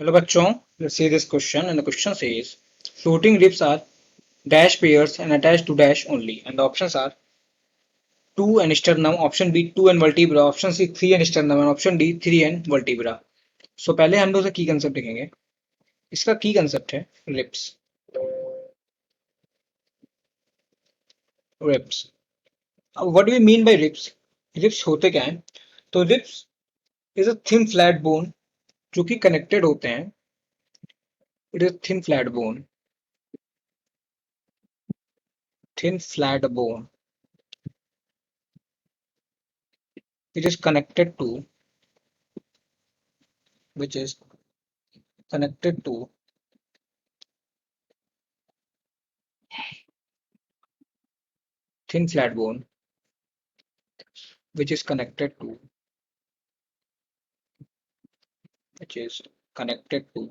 Hello बच्चों, let's see this question and the question says floating ribs are dash pairs and attached to dash only and the options are 2 and sternum, option B 2 and vertebra, option C 3 and sternum and option D 3 and vertebra. So पहले हम लोग की concept देखेंगे. इसका की concept है ribs. Ribs. अब what do we mean by ribs? Ribs होते क्या हैं? तो ribs is a thin flat bone जो कि connected होते हैं. It is thin flat bone which is connected to which is connected to thin flat bone which is connected to which is connected to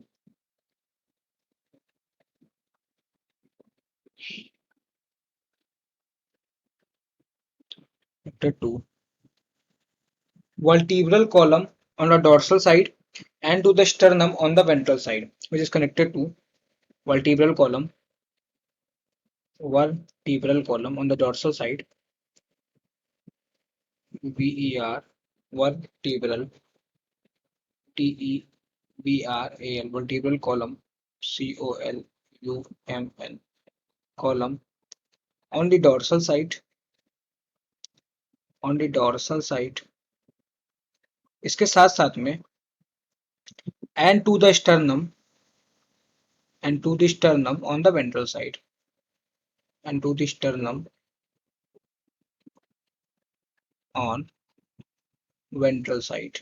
connected to vertebral column on the dorsal side and to the sternum on the ventral side, which is connected to vertebral column on the dorsal side, VER, vertebral, TEBRAL, vertebral column, COLUMN, column on the dorsal side, इसके साथ साथ में and to the sternum on the ventral side, and to the sternum on ventral side.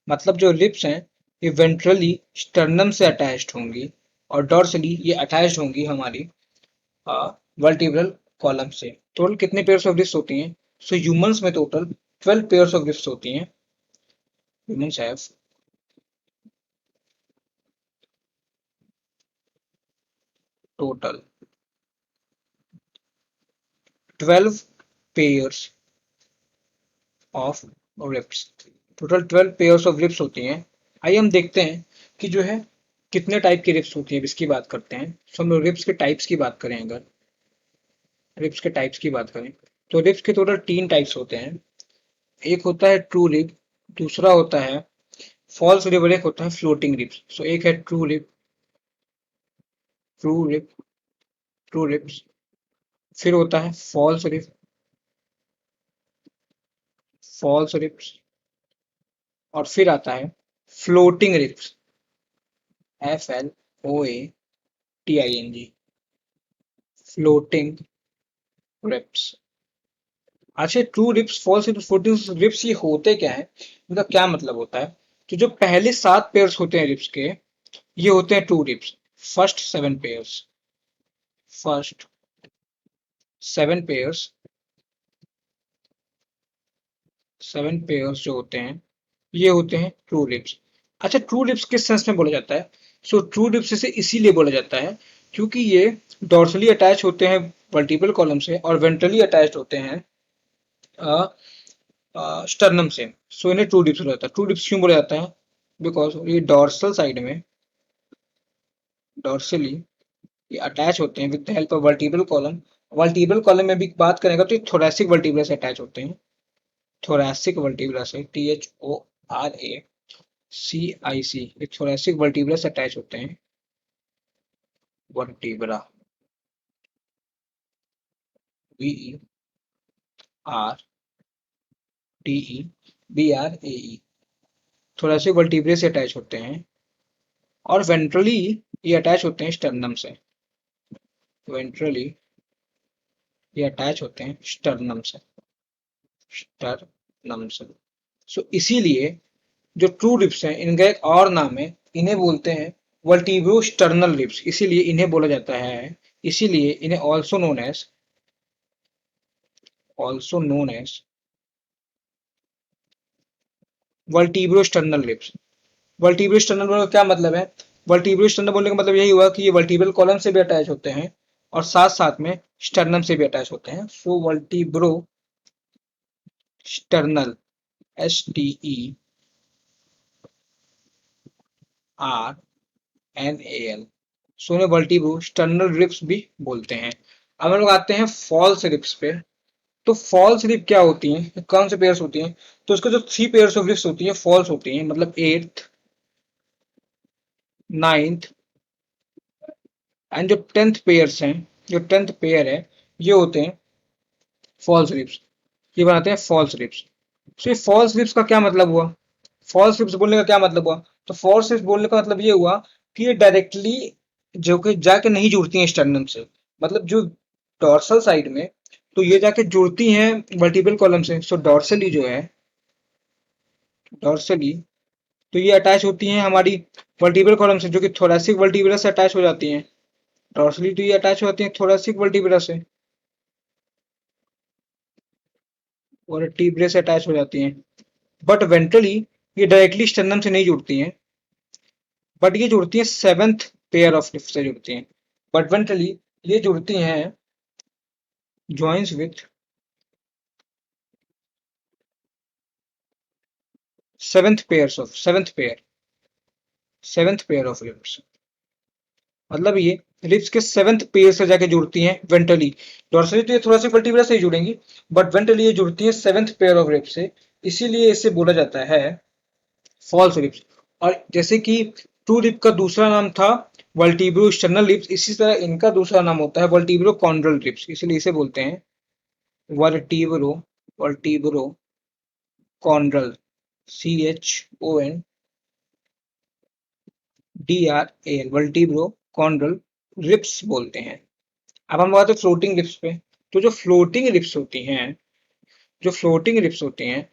मतलब जो lips हैं ये ventrally sternum से attached होंगी और डॉर्सली ये अटैच्ड होंगी हमारी वर्टिब्रल कॉलम से. टोटल कितने पेयर्स ऑफ लिप्स होती हैं? सो ह्यूमंस में टोटल 12 पेयर्स ऑफ लिप्स होती हैं. Humans have total 12 pairs of lips. Total 12 pairs of lips होती हैं. आइए हम देखते हैं कि जो है कितने टाइप की रिप्स होती है. इसकी बात करते हैं. सो हम रिप्स के टाइप्स की बात करें, अगर रिप्स के टाइप्स की बात करें तो रिप्स के टोटल 3 टाइप्स होते हैं. एक होता है ट्रू रिप, दूसरा होता है फॉल्स रिप और एक होता है फ्लोटिंग रिप्स. सो एक है ट्रू रिप, ट्रू रिप्स, फिर होता है फॉल्स रिप्स और फिर आता है floating ribs, FLOATING, floating ribs. अच्छा, true ribs, false ribs, floating ribs ये होते क्या है, इनका क्या मतलब होता है? तो जो पहले 7 पेयर्स होते हैं रिप्स के, ये होते हैं ट्रू रिप्स. फर्स्ट 7 पेयर्स जो होते हैं ये होते हैं ट्रू रिप्स. अच्छा, ट्रू रिप्स किस सेंस में बोला जाता है? सो ट्रू रिप्स इसे इसीलिए बोला जाता है क्योंकि ये डॉर्सली अटैच होते हैं वर्टिब्रल कॉलम से और वेंट्रली अटैच्ड होते हैं स्टर्नम से. सो इन्हें ट्रू रिप्स बोला जाता है. ट्रू रिप्स क्यों बोला जाता है? बिकॉज ये डॉर्सल साइड में डॉर्सली ये अटैच होते हैं with the help of vertebral column. Vertebral column में भी बात करेंगे तो ये थोरैसिक वर्टिब्रा से अटैच होते हैं. थोरैसिक वर्टिब्रा से, THORACIC, एक थोरैसिक वर्टिब्रा से अटैच होते हैं. वर्टिब्रा, VERTEBRAE, थोरैसिक वर्टिब्रे से अटैच होते हैं और वेंट्रली ये अटैच होते हैं स्टर्नम से. वेंट्रली ये अटैच होते हैं स्टर्नम से. सो इसीलिए जो ट्रू रिप्स हैं इनका एक और नाम है, इन्हें बोलते हैं वर्टिब्रो स्टर्नल रिप्स. इसीलिए इन्हें बोला जाता है, इसीलिए इन्हें also known as vertebrosternal ribs. Vertebrosternal बोलने का क्या मतलब है? वर्टिब्रो स्टर्नल बोलने का मतलब यही हुआ कि ये वर्टिब्रल कॉलम से भी अटैच होते हैं और साथ साथ में स्टर्नम से भी अटैच होते हैं. So vertebrosternal, STE R N A L. So इन्हें वर्टिब्रो स्टर्नल रिब्स भी बोलते हैं। अब हम लोग आते हैं फॉल्स रिब्स पे। तो फॉल्स रिब क्या होती हैं, कौन से पेयर्स होती हैं? तो उसके जो 3 पेयर्स ऑफ रिब्स होती हैं फॉल्स होती हैं, मतलब 8th, 9th एंड जो 10th पेयर्स हैं, जो 10th पेयर है, ये होते हैं फॉल्स रिब्स। ये बनाते हैं फॉल्स रिब्स। तो ये फॉल्स रिब्स का क्या मतलब हुआ? फॉल्स रिब्स बोलने का क्या मतलब हुआ? तो फॉल्स रिब्स बोलने का मतलब ये हुआ कि ये डायरेक्टली जो कि जाके नहीं जुड़ती हैं स्टर्नम से, मतलब जो डॉर्सल साइड में, तो ये जाके जुड़ती हैं वर्टिब्रल कॉलम से। सो डॉर्सली जो है, डॉर्सली, तो ये अटैच होती हैं हमारी वर्टिब्रल कॉलम से, जो कि थोरैसिक वर्टिब्रा से अटैच हो जाती हैं। डॉर्सली तो ये अटैच हो जाती हैं थोरैसिक वर्टिब्रा से और टीब्रे से अटैच हो जाती हैं। बट वेंट्रली ये डायरेक्टली स्टर्नम से नहीं जुड़ती हैं, बट ये जुड़ती हैं 7th पेयर ऑफ लिफ्ट से जुड़ती हैं। बट वेंट्रली ये जुड़ती हैं, joins with 7th pair of lift. मतलब ये रिब्स के 7th पेयर से जाके जुड़ती हैं वेंट्रली। डॉर्सली तो ये थोड़ा सा वर्टिब्रा से ही जुड़ेंगी, बट वेंट्रली ये जुड़ती हैं 7th पेयर ऑफ रिब्स से। इसीलिए इसे बोला जाता है फॉल्स रिब्स। और जैसे कि ट्रू रिब का दूसरा नाम था वर्टिब्रो स्टर्नल रिब्स, इसी तरह इनका दूसरा नाम होता है वर्टिब्रो कॉन्ड्रल रिब्स, इसलिए इसे बोलते हैं vertebro, vertebro chondral, CHONDRAL, vertebro chondral ribs बोलते हैं। अब हम बात है फ्लोटिंग रिब्स पे। तो जो फ्लोटिंग रिब्स होती हैं, जो फ्लोटिंग रिब्स होती हैं,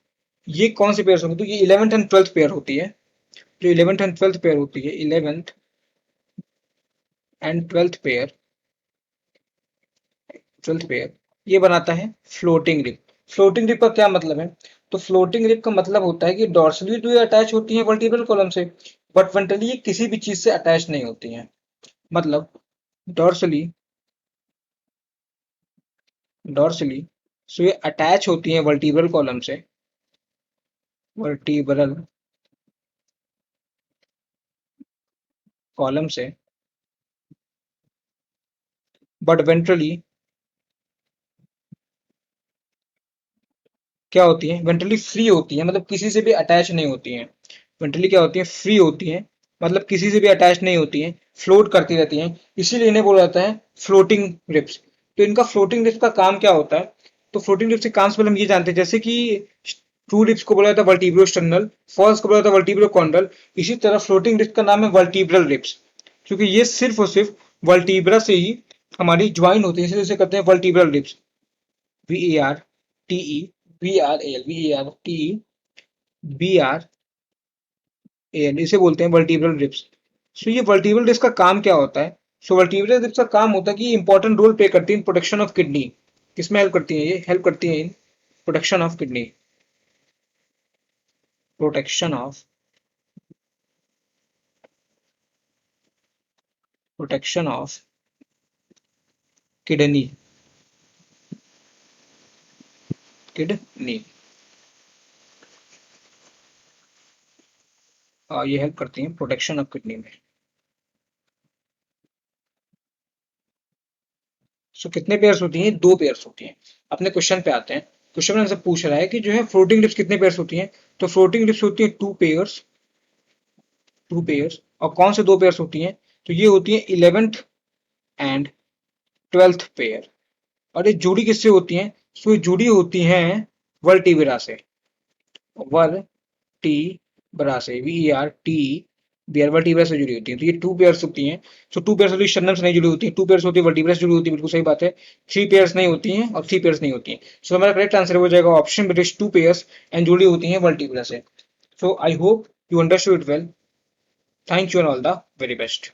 ये कौन सी पेयर होती है? तो ये 11th एंड 12th पेयर होती है। जो 11th एंड 12th पेयर होती है, 11th and 12th pair, 12th pair, ये बनाता है फ्लोटिंग रिब। फ्लोटिंग रिब का क्या मतलब है? तो फ्लोटिंग रिब का मतलब होता है कि डॉर्सली तो ये अटैच होती है वर्टिब्रल कॉलम से, बट वेंट्रली ये किसी भी चीज से अटैच नहीं होती हैं। मतलब डॉर्सली, डॉर्सली सो ये अटैच होती हैं वर्टिब्रल कॉलम से, वर्टिब्रल कॉलम से, बट वेंट्रली क्या होती है? वेंट्रली फ्री होती है, मतलब किसी से भी अटैच नहीं होती हैं। वेंट्रली क्या होती है? फ्री होती हैं, मतलब किसी से भी अटैच नहीं होती हैं, फ्लोट करती रहती हैं। इसीलिए इन्हें बोला जाता है फ्लोटिंग रिब्स। तो इनका फ्लोटिंग रिब्स का काम क्या होता है? तो फ्लोटिंग रिब्स के काम से पहले हम ये जानते हैं, जैसे कि ट्रू रिब्स को बोला जाता है वर्टिब्रो स्टर्नल, फॉल्स को बोला जाता है वर्टिब्रो कॉन्ड्रल, इसी तरह फ्लोटिंग रिब्स का नाम है वर्टिब्रल रिब्स, क्योंकि ये सिर्फ और सिर्फ वर्टिब्रा से ही हमारी ज्वाइन होती है, इसलिए इसे कहते हैं वर्टिब्रल रिब्स। VERTEBRAL, इसे बोलते हैं वर्टिब्रल रिब्स। सो ये वर्टिब्रल रिब्स का काम क्या होता है? सो वर्टिब्रल रिब्स का काम होता है कि इंपॉर्टेंट रोल प्ले करती है इन प्रोटेक्शन ऑफ किडनी। किसमें हेल्प करती है? ये हेल्प करती है इन protection of kidney, protection of, protection of kidney, kidney. ये हेल्प करती हैं प्रोटेक्शन ऑफ किडनी में। सो कितने पेयर्स होती हैं? 2 पेयर्स होती हैं। अपने क्वेश्चन पे आते हैं। क्वेश्चन में हमसे पूछ रहा है कि जो है फ्लोटिंग रिब्स कितने पेयर्स होती हैं? तो फ्लोटिंग रिब्स होती हैं 2 पेयर्स, 2 पेयर्स। और कौन से 2 पेयर्स होती हैं? तो ये होती है 11th एंड 12th पेयर। और ये जुड़ी किससे होती हैं? सो ये जुड़ी होती हैं वर्टिब्रा से, वर्टिब्रा से, VERTEBRA, वर्टिब्रा से जुड़ी होती है। तो ये 2 पेयर्स होती हैं। सो 2 पेयर्स होती है स्टर्नम से नहीं जुड़ी होती है, 2 पेयर्स होती है वर्टिब्रा से जुड़ी होती है, बिल्कुल सही बात है। 3 पेयर्स नहीं होती हैं और 3 पेयर्स नहीं होती हैं। सो हमारा करेक्ट आंसर हो जाएगा ऑप्शन बी, 2 पेयर्स एंड जुड़ी होती हैं वर्टिब्रा से। So I hope you understood it well. Thank you and all the very best.